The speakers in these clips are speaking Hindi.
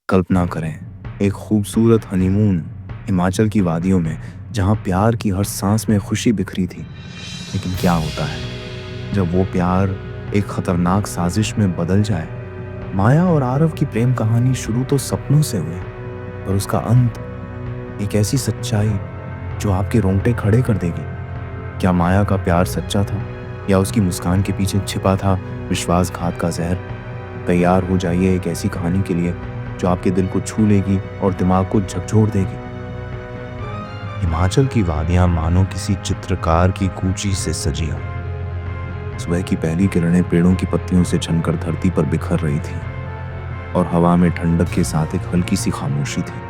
कल्पना करें एक खूबसूरत हनीमून हिमाचल की वादियों में, जहां प्यार की हर सांस में खुशी बिखरी थी। लेकिन क्या होता है जब वो प्यार एक खतरनाक साजिश में बदल जाए? माया और आरव की प्रेम कहानी शुरू तो सपनों से हुई, पर उसका अंत एक ऐसी सच्चाई जो आपके रोंगटे खड़े कर देगी। क्या माया का प्यार सच्चा था, या उसकी मुस्कान के पीछे छिपा था विश्वासघात का जहर? तैयार हो जाइए एक ऐसी कहानी के लिए जो आपके दिल को छू लेगी और दिमाग को झकझोर देगी। हिमाचल की वादियां मानो किसी चित्रकार की कूची से सजी हों। सुबह की पहली किरणें पेड़ों की पत्तियों से छनकर धरती पर बिखर रही थी, और हवा में ठंडक के साथ एक हल्की सी खामोशी थी।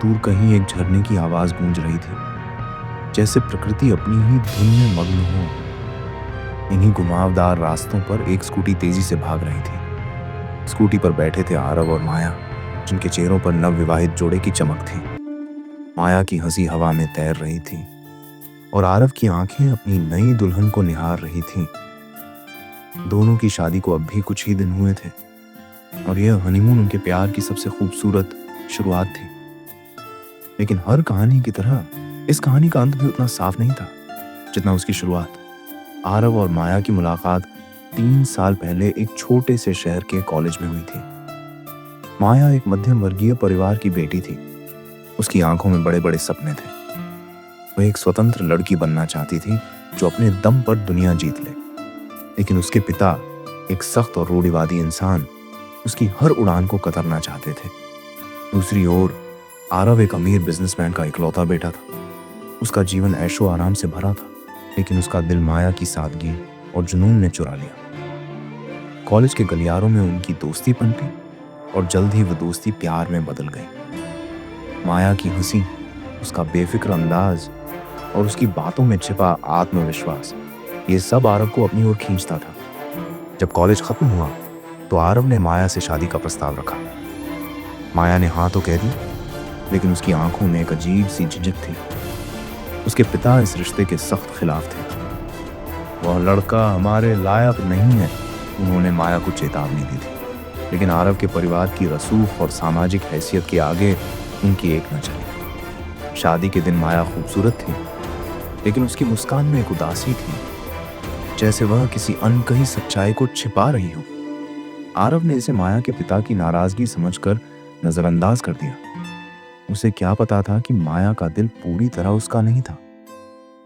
दूर कहीं एक झरने की आवाज गूंज रही थी, जैसे प्रकृति अपनी ही धुन में मग्न हो। इन्हीं घुमावदार रास्तों पर एक स्कूटी तेजी से भाग रही थी। स्कूटी पर बैठे थे आरव और माया, जिनके चेहरों पर नवविवाहित जोड़े की चमक थी। माया की हंसी हवा में तैर रही थी, और आरव की आंखें अपनी नई दुल्हन को निहार रही थीं। दोनों की शादी को अब भी कुछ ही दिन हुए थे, और यह हनीमून उनके प्यार की सबसे खूबसूरत शुरुआत थी। लेकिन हर कहानी की तरह इस कहानी का अंत भी उतना साफ नहीं था जितना उसकी शुरुआत। आरव और माया की मुलाकात 3 साल पहले एक छोटे से शहर के कॉलेज में हुई थी। माया एक मध्यम वर्गीय परिवार की बेटी थी। उसकी आंखों में बड़े बड़े सपने थे। वह एक स्वतंत्र लड़की बनना चाहती थी जो अपने दम पर दुनिया जीत ले। लेकिन उसके पिता, एक सख्त और रूढ़िवादी इंसान, उसकी हर उड़ान को कतरना चाहते थे। दूसरी ओर आरव एक अमीर बिजनेसमैन का इकलौता बेटा था। उसका जीवन ऐशो आराम से भरा था, लेकिन उसका दिल माया की सादगी और जुनून ने चुरा लिया। कॉलेज के गलियारों में उनकी दोस्ती पनपी, और जल्द ही वो दोस्ती प्यार में बदल गई। माया की हंसी, उसका बेफिक्र अंदाज और उसकी बातों में छिपा आत्मविश्वास, ये सब आरव को अपनी ओर खींचता था। जब कॉलेज खत्म हुआ तो आरव ने माया से शादी का प्रस्ताव रखा। माया ने हाँ तो कह दी, लेकिन उसकी आंखों में एक अजीब सी झिझक थी। उसके पिता इस रिश्ते के सख्त खिलाफ थे। वह लड़का हमारे लायक नहीं है, उन्होंने माया को चेतावनी दी थी। लेकिन आरव के परिवार की रसूख और सामाजिक हैसियत के आगे उनकी एक न चली। शादी के दिन माया खूबसूरत थी, लेकिन उसकी मुस्कान में एक उदासी थी, जैसे वह किसी अनकही सच्चाई को छिपा रही हो। आरव ने इसे माया के पिता की नाराजगी समझकर नजरअंदाज कर दिया। उसे क्या पता था कि माया का दिल पूरी तरह उसका नहीं था।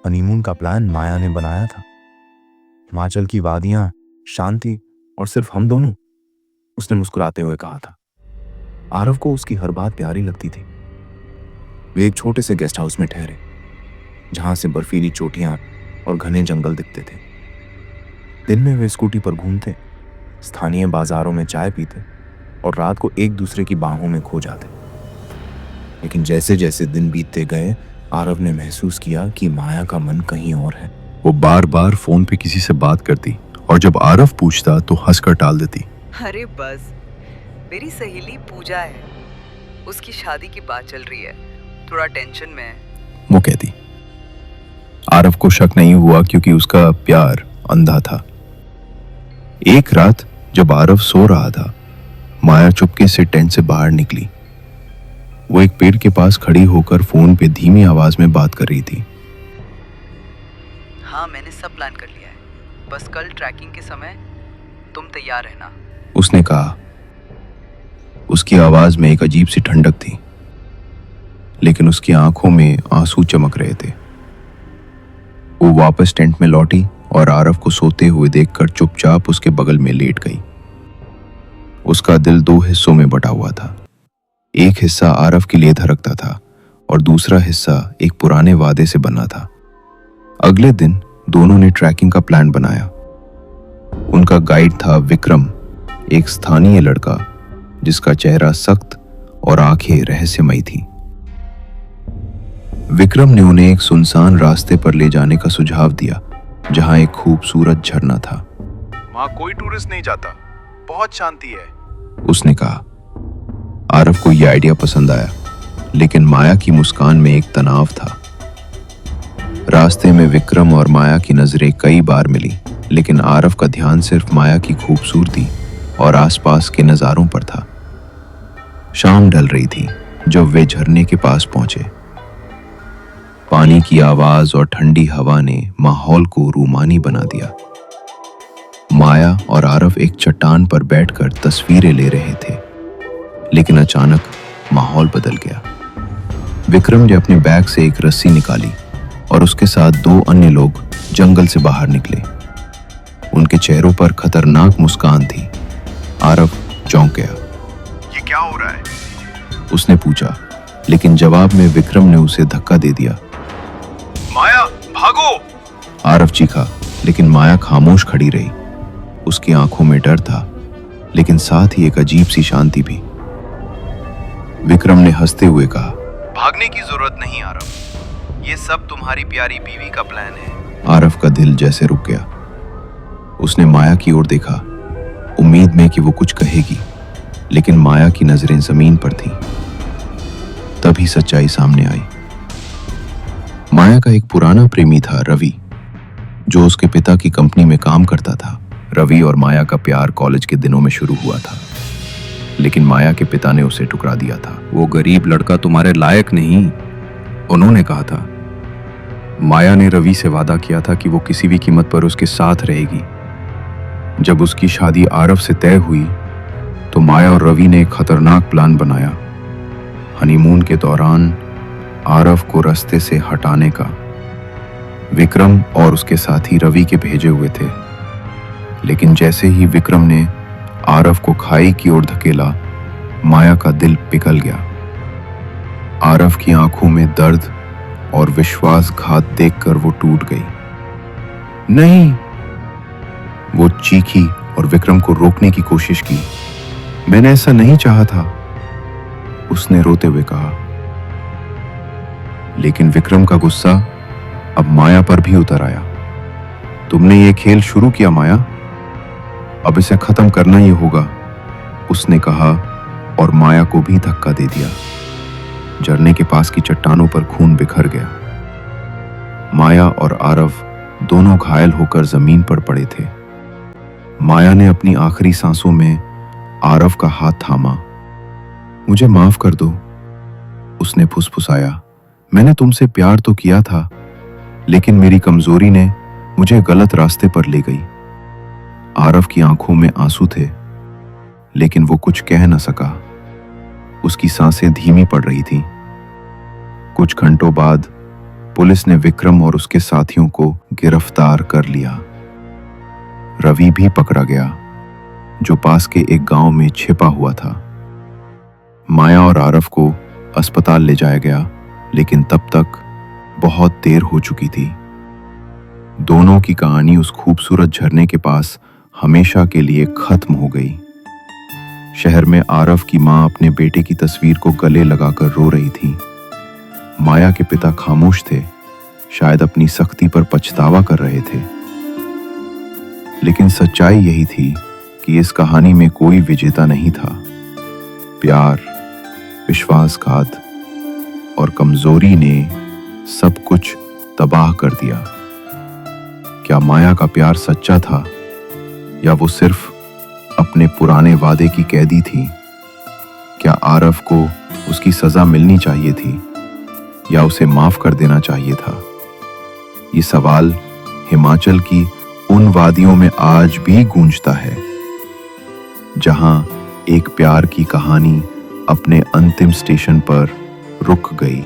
हनीमून का प्लान माया ने बनाया था। हिमाचल की वादियां, शांति और सिर्फ हम दोनों, उसने मुस्कुराते हुए कहा था। आरव को उसकी हर बात प्यारी लगती थी। वे एक छोटे से गेस्ट हाउस में ठहरे, जहां से बर्फीली चोटियां और घने जंगल दिखते थे। दिन में वे स्कूटी पर घूमते, स्थानीय बाजारों में चाय पीते और रात को एक दूसरे की बाहों में खो जाते। लेकिन जैसे जैसे दिन बीतते गए, आरव ने महसूस किया कि माया का मन कहीं और है। वो बार बार फोन पे किसी से बात करती, और जब आरव पूछता तो हंसकर टाल देती। अरे बस, मेरी सहेली पूजा है, उसकी शादी की बात चल रही है, थोड़ा टेंशन में है, वो कहती। आरव को शक नहीं हुआ, क्योंकि उसका प्यार अंधा था। एक रात जब आरव सो रहा था, माया चुपके से टेंट से बाहर निकली। वो एक पेड़ के पास खड़ी होकर फोन पे धीमी आवाज में बात कर रही थी। हाँ, मैंने सब प्लान कर लिया है, बस कल ट्रैकिंग के समय तुम तैयार रहना, उसने कहा। उसकी आवाज में एक अजीब सी ठंडक थी, लेकिन उसकी आंखों में आंसू चमक रहे थे। वो वापस टेंट में लौटी और आरव को सोते हुए देखकर चुपचाप उसके बगल में लेट गई। उसका दिल 2 हिस्सों में बटा हुआ था। एक हिस्सा आरव के लिए धड़कता था, और दूसरा हिस्सा एक पुराने वादे से बना था। अगले दिन दोनों ने ट्रैकिंग का प्लान बनाया। उनका गाइड था विक्रम, एक स्थानीय लड़का जिसका चेहरा सख्त और आंखें रहस्यमयी थी। विक्रम ने उन्हें एक सुनसान रास्ते पर ले जाने का सुझाव दिया, जहां एक खूबसूरत झरना था। वहां कोई टूरिस्ट नहीं जाता, बहुत शांति है, उसने कहा। आरव को यह आइडिया पसंद आया, लेकिन माया की मुस्कान में एक तनाव था। रास्ते में विक्रम और माया की नजरें कई बार मिली, लेकिन आरव का ध्यान सिर्फ माया की खूबसूरती और आसपास के नजारों पर था। शाम ढल रही थी जब वे झरने के पास पहुंचे। पानी की आवाज और ठंडी हवा ने माहौल को रूमानी बना दिया। माया और आरव एक चट्टान पर बैठकर तस्वीरें ले रहे थे, लेकिन अचानक माहौल बदल गया। विक्रम ने अपने बैग से एक रस्सी निकाली और उसके साथ 2 अन्य लोग जंगल से बाहर निकले। उनके चेहरों पर खतरनाक मुस्कान थी। आरव चौंक गया। ये क्या हो रहा है? उसने पूछा, लेकिन जवाब में विक्रम ने उसे धक्का दे दिया। माया, भागो! आरव चीखा, लेकिन माया खामोश खड़ी रही। उसकी आंखों में डर था, लेकिन साथ ही एक अजीब सी शांति भी। विक्रम ने हंसते हुए कहा, भागने की जरूरत नहीं आरव, ये सब तुम्हारी प्यारी बीवी का प्लान है। आरव का दिल जैसे रुक गया। उसने माया की ओर देखा, उम्मीद में कि वो कुछ कहेगी, लेकिन माया की नजरें जमीन पर थीं। तभी सच्चाई सामने आई। माया का एक पुराना प्रेमी था, रवि, जो उसके पिता की कंपनी में काम करता था। रवि और माया का प्यार कॉलेज के दिनों में शुरू हुआ था, लेकिन माया के पिता ने उसे ठुकरा दिया था। वो गरीब लड़का तुम्हारे लायक नहीं, उन्होंने कहा था। माया ने रवि से वादा किया था कि वो किसी भी कीमत पर उसके साथ रहेगी। जब उसकी शादी आरव से तय हुई तो माया और रवि ने एक खतरनाक प्लान बनाया। हनीमून के दौरान आरव को रास्ते से हटाने का। विक्रम और उसके साथी रवि के भेजे हुए थे, लेकिन जैसे ही विक्रम ने आरव को खाई की ओर धकेला, माया का दिल पिघल गया। आरव की आंखों में दर्द और विश्वासघात देखकर वो टूट गई। नहीं, वो चीखी और विक्रम को रोकने की कोशिश की। मैंने ऐसा नहीं चाहा था, उसने रोते हुए कहा। लेकिन विक्रम का गुस्सा अब माया पर भी उतर आया। तुमने ये खेल शुरू किया माया, अब इसे खत्म करना ही होगा, उसने कहा और माया को भी धक्का दे दिया। झरने के पास की चट्टानों पर खून बिखर गया। माया और आरव दोनों घायल होकर जमीन पर पड़े थे। माया ने अपनी आखिरी सांसों में आरव का हाथ थामा। मुझे माफ कर दो, उसने फुसफुसाया। मैंने तुमसे प्यार तो किया था, लेकिन मेरी कमजोरी ने मुझे गलत रास्ते पर ले गई। आरव की आंखों में आंसू थे, लेकिन वो कुछ कह न सका। उसकी सांसें धीमी पड़ रही थीं। कुछ घंटों बाद पुलिस ने विक्रम और उसके साथियों को गिरफ्तार कर लिया। रवि भी पकड़ा गया, जो पास के एक गांव में छिपा हुआ था। माया और आरव को अस्पताल ले जाया गया, लेकिन तब तक बहुत देर हो चुकी थी। दोनों की कहानी उस खूबसूरत झरने के पास हमेशा के लिए खत्म हो गई। शहर में आरव की मां अपने बेटे की तस्वीर को गले लगाकर रो रही थी। माया के पिता खामोश थे, शायद अपनी सख्ती पर पछतावा कर रहे थे। लेकिन सच्चाई यही थी कि इस कहानी में कोई विजेता नहीं था। प्यार, विश्वासघात और कमजोरी ने सब कुछ तबाह कर दिया। क्या माया का प्यार सच्चा था, या वो सिर्फ अपने पुराने वादे की कैदी थी? क्या आरव को उसकी सजा मिलनी चाहिए थी, या उसे माफ कर देना चाहिए था? ये सवाल हिमाचल की उन वादियों में आज भी गूंजता है, जहां एक प्यार की कहानी अपने अंतिम स्टेशन पर रुक गई।